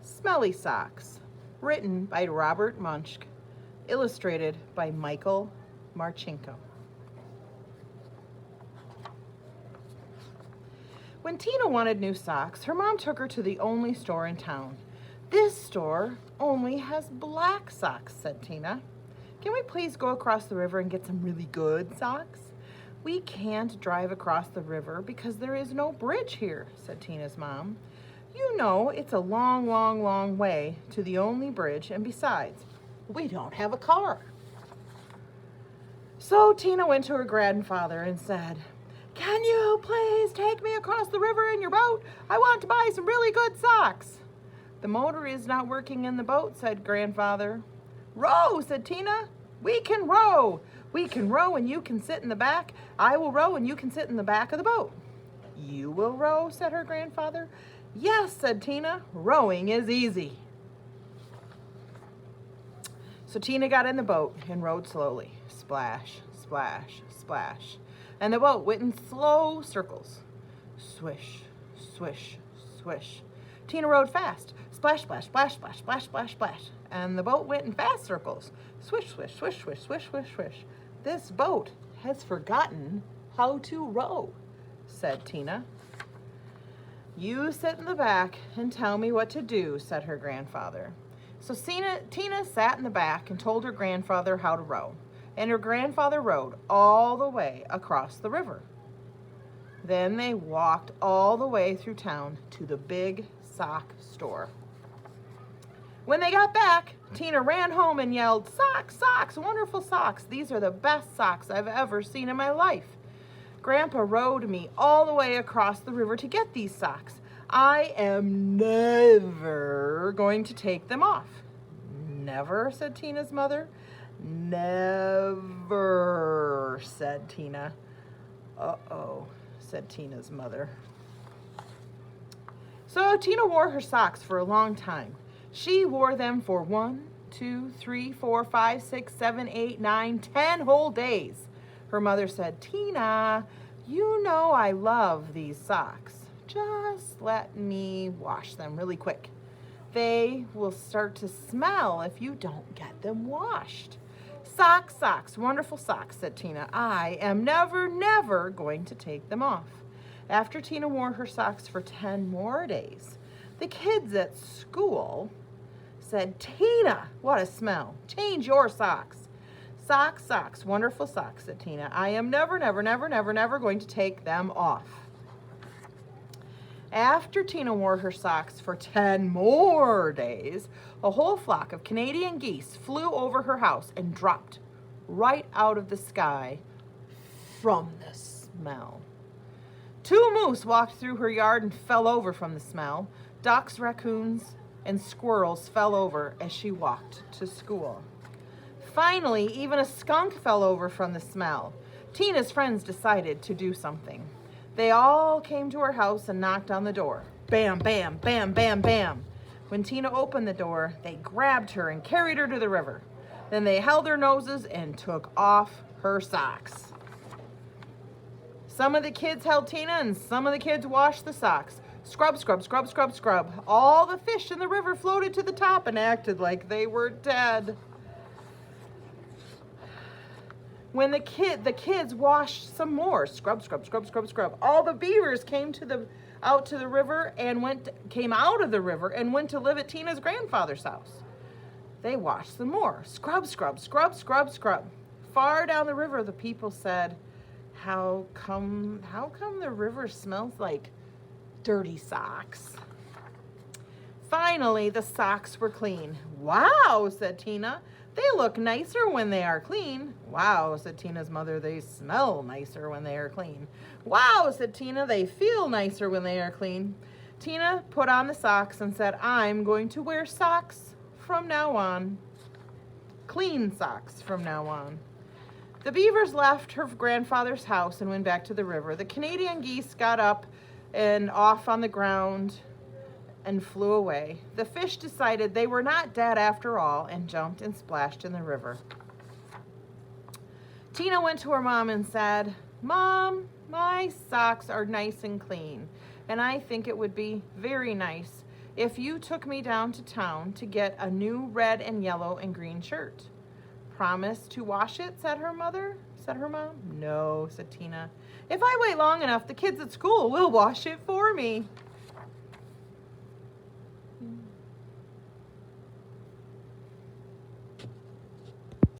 Smelly Socks, written by Robert Munsch, illustrated by Michael Marchenko. When Tina wanted new socks, her mom took her to the only store in town. "This store only has black socks," said Tina. "Can we please go across the river and get some really good socks?" "We can't drive across the river because there is no bridge here," said Tina's mom. "You know, it's a long, long, long way to the only bridge, and besides, we don't have a car." So Tina went to her grandfather and said, "Can you please take me across the river in your boat? I want to buy some really good socks." "The motor is not working in the boat," said grandfather. "Row," said Tina. "We can row. We can row and you can sit in the back. I will row and you can sit in the back of the boat." "You will row," said her grandfather. "Yes," said Tina. "Rowing is easy." So Tina got in the boat and rowed slowly. Splash, splash, splash. And the boat went in slow circles. Swish, swish, swish. Tina rowed fast. Splash, splash, splash, splash, splash, splash, splash. And the boat went in fast circles. Swish, swish, swish, swish, swish, swish, swish. "This boat has forgotten how to row," said Tina. "You sit in the back and tell me what to do," said her grandfather. So Tina sat in the back and told her grandfather how to row. And her grandfather rowed all the way across the river. Then they walked all the way through town to the big sock store. When they got back, Tina ran home and yelled, "Socks, socks, wonderful socks. These are the best socks I've ever seen in my life. Grandpa rowed me all the way across the river to get these socks. I am never going to take them off." "Never?" said Tina's mother. "Never," said Tina. "Uh-oh," said Tina's mother. So Tina wore her socks for a long time. She wore them for 1, 2, 3, 4, 5, 6, 7, 8, 9, 10 whole days. Her mother said, "Tina, you know I love these socks. Just let me wash them really quick. They will start to smell if you don't get them washed." "Socks, socks, wonderful socks," said Tina. "I am never, never going to take them off." After Tina wore her socks for 10 more days, the kids at school said, "Tina, what a smell. Change your socks." "Socks, socks, wonderful socks," said Tina. "I am never, never, never, never, never going to take them off." After Tina wore her socks for 10 more days, a whole flock of Canadian geese flew over her house and dropped right out of the sky from the smell. 2 moose walked through her yard and fell over from the smell. Ducks, raccoons, and squirrels fell over as she walked to school. Finally, even a skunk fell over from the smell. Tina's friends decided to do something. They all came to her house and knocked on the door. Bam, bam, bam, bam, bam. When Tina opened the door, they grabbed her and carried her to the river. Then they held her noses and took off her socks. Some of the kids held Tina and some of the kids washed the socks. Scrub, scrub, scrub, scrub, scrub. All the fish in the river floated to the top and acted like they were dead. When the kids washed some more, scrub, scrub, scrub, scrub, scrub. All the beavers came out to the river and came out of the river and went to live at Tina's grandfather's house. They washed some more, scrub, scrub, scrub, scrub, scrub. Far down the river, the people said, How come the river smells like dirty socks?" Finally, the socks were clean. "Wow," said Tina. "They look nicer when they are clean." "Wow," said Tina's mother. "They smell nicer when they are clean." "Wow," said Tina. "They feel nicer when they are clean." Tina put on the socks and said, "I'm going to wear socks from now on. Clean socks from now on." The beavers left her grandfather's house and went back to the river. The Canadian geese got up and off on the ground and flew away. The fish decided they were not dead after all and jumped and splashed in the river. Tina went to her mom and said, "Mom, my socks are nice and clean, and I think it would be very nice if you took me down to town to get a new red and yellow and green shirt. Promise to wash it, said her mother, said her mom. No, said Tina. If I wait long enough, the kids at school will wash it for me.